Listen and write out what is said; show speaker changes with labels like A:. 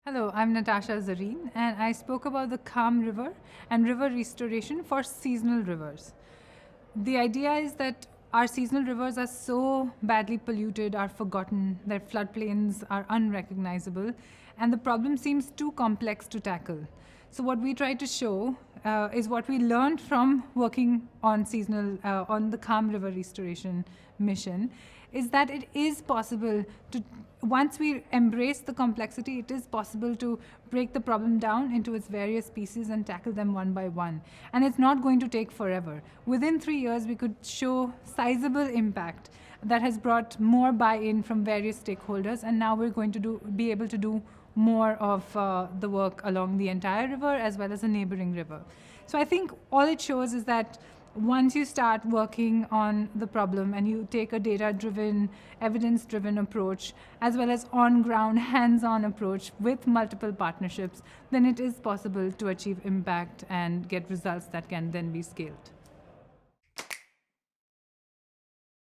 A: Hello, I'm Natasha Zarine, and I spoke about the calm river and river restoration for seasonal rivers. The idea is that our seasonal rivers are so badly polluted, are forgotten, their floodplains are unrecognizable, and the problem seems too complex to tackle. So, what we try to show is what we learned from working on on the Calm River Restoration mission, is that it is possible to, once we embrace the complexity, it is possible to break the problem down into its various pieces and tackle them one by one. And it's not going to take forever. Within 3 years, we could show sizable impact that has brought more buy-in from various stakeholders, and now we're going to be able to do more of the work along the entire river as well as a neighboring river. So I think all it shows is that once you start working on the problem and you take a data-driven, evidence-driven approach, as well as on-ground, hands-on approach with multiple partnerships, then it is possible to achieve impact and get results that can then be scaled.